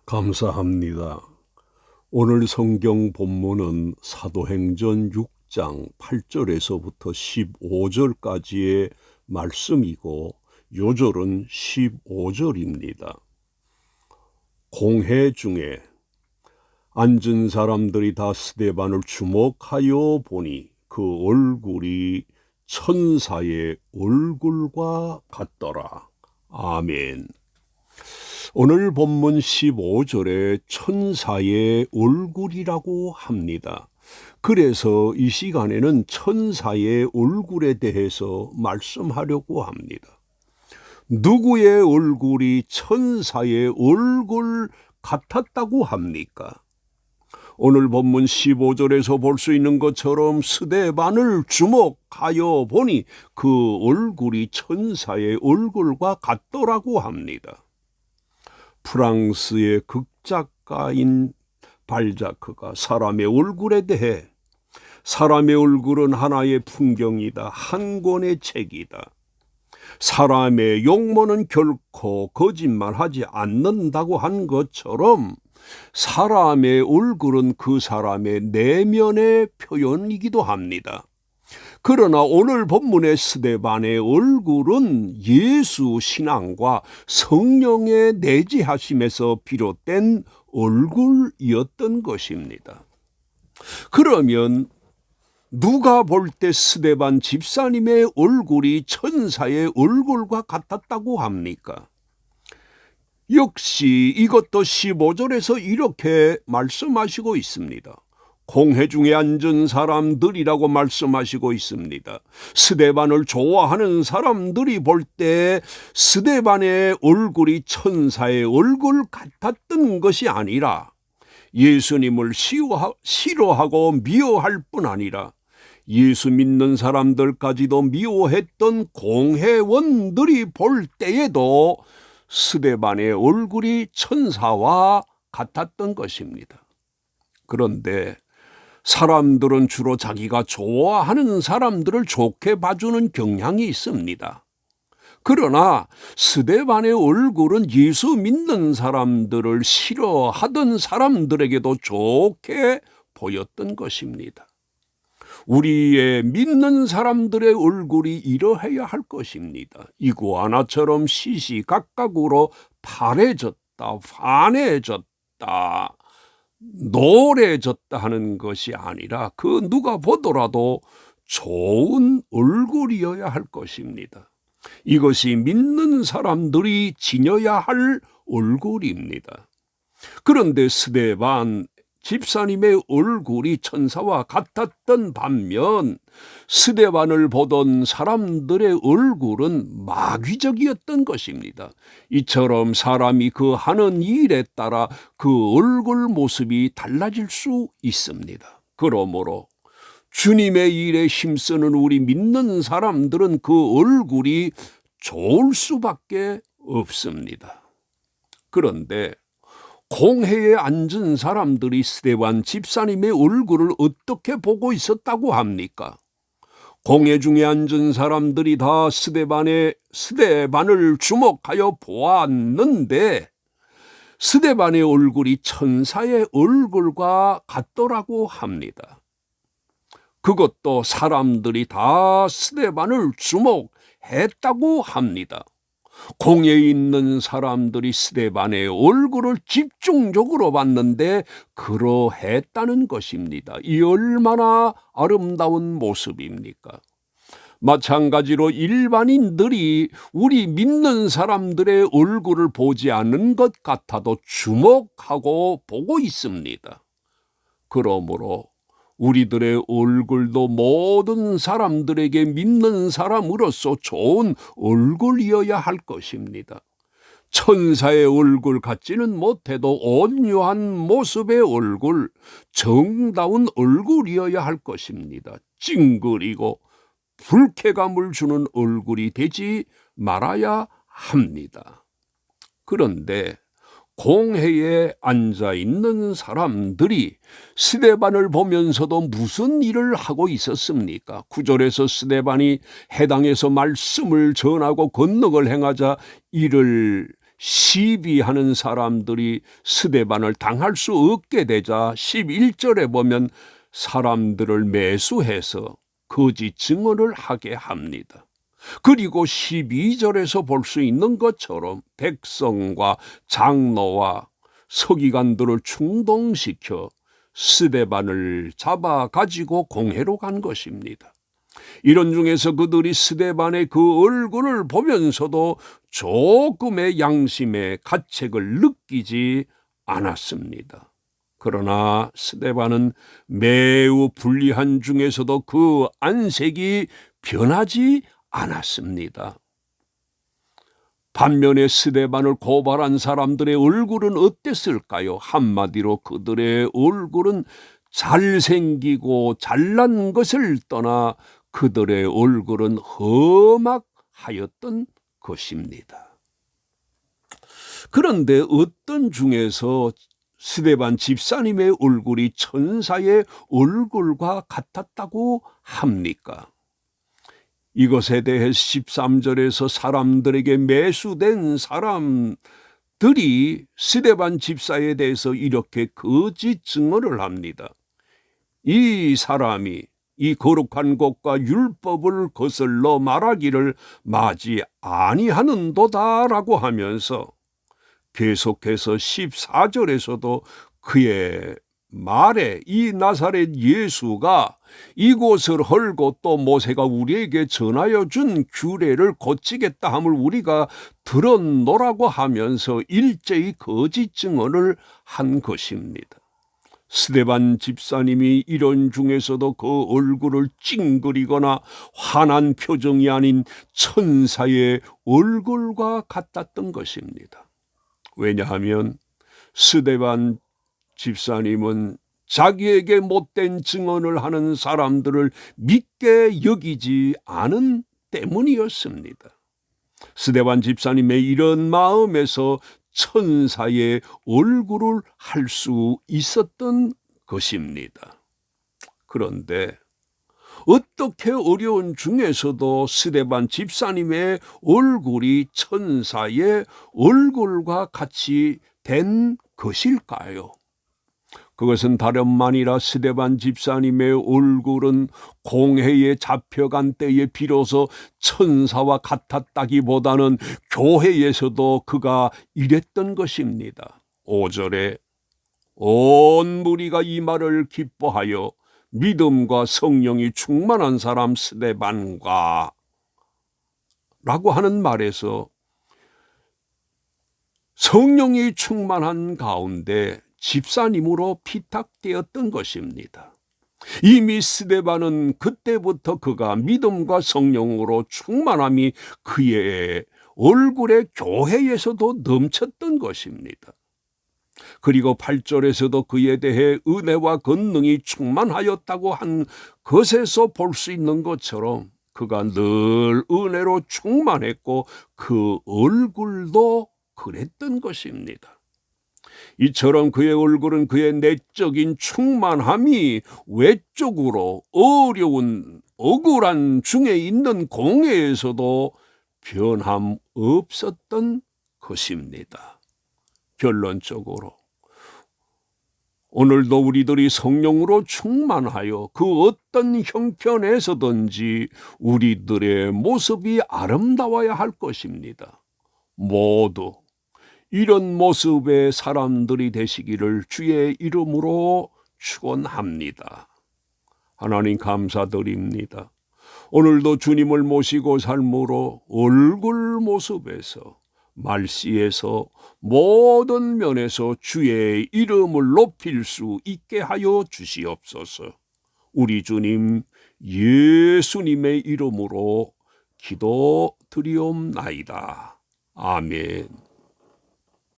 감사합니다. 오늘 성경 본문은 사도행전 6장 8절에서부터 15절까지의 말씀이고 요절은 15절입니다. 공회 중에 앉은 사람들이 다 스데반을 주목하여 보니 그 얼굴이 천사의 얼굴과 같더라. 아멘. 오늘 본문 15절에 천사의 얼굴이라고 합니다. 그래서 이 시간에는 천사의 얼굴에 대해서 말씀하려고 합니다. 누구의 얼굴이 천사의 얼굴 같았다고 합니까? 오늘 본문 15절에서 볼 수 있는 것처럼 스데반을 주목하여 보니 그 얼굴이 천사의 얼굴과 같더라고 합니다. 프랑스의 극작가인 발자크가 사람의 얼굴에 대해 사람의 얼굴은 하나의 풍경이다, 한 권의 책이다, 사람의 용모는 결코 거짓말하지 않는다고 한 것처럼 사람의 얼굴은 그 사람의 내면의 표현이기도 합니다. 그러나 오늘 본문의 스데반의 얼굴은 예수 신앙과 성령의 내재하심에서 비롯된 얼굴이었던 것입니다. 그러면 누가 볼 때 스데반 집사님의 얼굴이 천사의 얼굴과 같았다고 합니까? 역시 이것도 15절에서 이렇게 말씀하시고 있습니다. 공회 중에 앉은 사람들이라고 말씀하시고 있습니다. 스데반을 좋아하는 사람들이 볼 때 스데반의 얼굴이 천사의 얼굴 같았던 것이 아니라 예수님을 싫어하고 미워할 뿐 아니라 예수 믿는 사람들까지도 미워했던 공회원들이 볼 때에도 스데반의 얼굴이 천사와 같았던 것입니다. 그런데 사람들은 주로 자기가 좋아하는 사람들을 좋게 봐주는 경향이 있습니다. 그러나 스데반의 얼굴은 예수 믿는 사람들을 싫어하던 사람들에게도 좋게 보였던 것입니다. 우리의 믿는 사람들의 얼굴이 이러해야 할 것입니다. 이구아나처럼 시시각각으로 파래졌다, 환해졌다, 노래졌다 하는 것이 아니라 그 누가 보더라도 좋은 얼굴이어야 할 것입니다. 이것이 믿는 사람들이 지녀야 할 얼굴입니다. 그런데 스데반 집사님의 얼굴이 천사와 같았던 반면 스데반을 보던 사람들의 얼굴은 마귀적이었던 것입니다. 이처럼 사람이 그 하는 일에 따라 그 얼굴 모습이 달라질 수 있습니다. 그러므로 주님의 일에 힘쓰는 우리 믿는 사람들은 그 얼굴이 좋을 수밖에 없습니다. 그런데 공회에 앉은 사람들이 스데반 집사님의 얼굴을 어떻게 보고 있었다고 합니까? 공회 중에 앉은 사람들이 다 스데반을 주목하여 보았는데 스데반의 얼굴이 천사의 얼굴과 같더라고 합니다. 그것도 사람들이 다 스데반을 주목했다고 합니다. 공회에 있는 사람들이 스데반의 얼굴을 집중적으로 봤는데 그러했다는 것입니다. 이 얼마나 아름다운 모습입니까? 마찬가지로 일반인들이 우리 믿는 사람들의 얼굴을 보지 않는 것 같아도 주목하고 보고 있습니다. 그러므로 우리들의 얼굴도 모든 사람들에게 믿는 사람으로서 좋은 얼굴이어야 할 것입니다. 천사의 얼굴 같지는 못해도 온유한 모습의 얼굴, 정다운 얼굴이어야 할 것입니다. 찡그리고 불쾌감을 주는 얼굴이 되지 말아야 합니다. 그런데 공회에 앉아있는 사람들이 스데반을 보면서도 무슨 일을 하고 있었습니까? 9절에서 스데반이 해당에서 말씀을 전하고 건너걸 행하자 이를 시비하는 사람들이 스데반을 당할 수 없게 되자 11절에 보면 사람들을 매수해서 거짓 증언을 하게 합니다. 그리고 12절에서 볼 수 있는 것처럼 백성과 장로와 서기관들을 충동시켜 스데반을 잡아 가지고 공회로 간 것입니다. 이런 중에서 그들이 스데반의 그 얼굴을 보면서도 조금의 양심의 가책을 느끼지 않았습니다. 그러나 스데반은 매우 불리한 중에서도 그 안색이 변하지 않았습니다. 반면에 스데반을 고발한 사람들의 얼굴은 어땠을까요? 한마디로 그들의 얼굴은 잘생기고 잘난 것을 떠나 그들의 얼굴은 험악하였던 것입니다. 그런데 어떤 중에서 스데반 집사님의 얼굴이 천사의 얼굴과 같았다고 합니까? 이것에 대해 13절에서 사람들에게 매수된 사람들이 스데반 집사에 대해서 이렇게 거짓 증언을 합니다. 이 사람이 이 거룩한 곳과 율법을 거슬러 말하기를 마지 아니하는도다라고 하면서 계속해서 14절에서도 그의 말에 이 나사렛 예수가 이곳을 헐고 또 모세가 우리에게 전하여 준 규례를 고치겠다 함을 우리가 들었노라고 하면서 일제히 거짓 증언을 한 것입니다. 스데반 집사님이 이런 중에서도 그 얼굴을 찡그리거나 환한 표정이 아닌 천사의 얼굴과 같았던 것입니다. 왜냐하면 스데반 집사님은 자기에게 못된 증언을 하는 사람들을 믿게 여기지 않은 때문이었습니다. 스데반 집사님의 이런 마음에서 천사의 얼굴을 할 수 있었던 것입니다. 그런데 어떻게 어려운 중에서도 스데반 집사님의 얼굴이 천사의 얼굴과 같이 된 것일까요? 그것은 다름 아니라 스데반 집사님의 얼굴은 공회에 잡혀간 때에 비로소 천사와 같았다기보다는 교회에서도 그가 이랬던 것입니다. 5절에 온 무리가 이 말을 기뻐하여 믿음과 성령이 충만한 사람 스데반과 라고 하는 말에서 성령이 충만한 가운데 집사님으로 피탁되었던 것입니다. 이미 스데반은 그때부터 그가 믿음과 성령으로 충만함이 그의 얼굴에 교회에서도 넘쳤던 것입니다. 그리고 8절에서도 그에 대해 은혜와 권능이 충만하였다고 한 것에서 볼 수 있는 것처럼 그가 늘 은혜로 충만했고 그 얼굴도 그랬던 것입니다. 이처럼 그의 얼굴은 그의 내적인 충만함이 외적으로 어려운 억울한 중에 있는 공회에서도 변함 없었던 것입니다. 결론적으로 오늘도 우리들이 성령으로 충만하여 그 어떤 형편에서든지 우리들의 모습이 아름다워야 할 것입니다. 모두 이런 모습의 사람들이 되시기를 주의 이름으로 축원합니다. 하나님 감사드립니다. 오늘도 주님을 모시고 삶으로 얼굴 모습에서 말씨에서 모든 면에서 주의 이름을 높일 수 있게 하여 주시옵소서. 우리 주님 예수님의 이름으로 기도드리옵나이다. 아멘.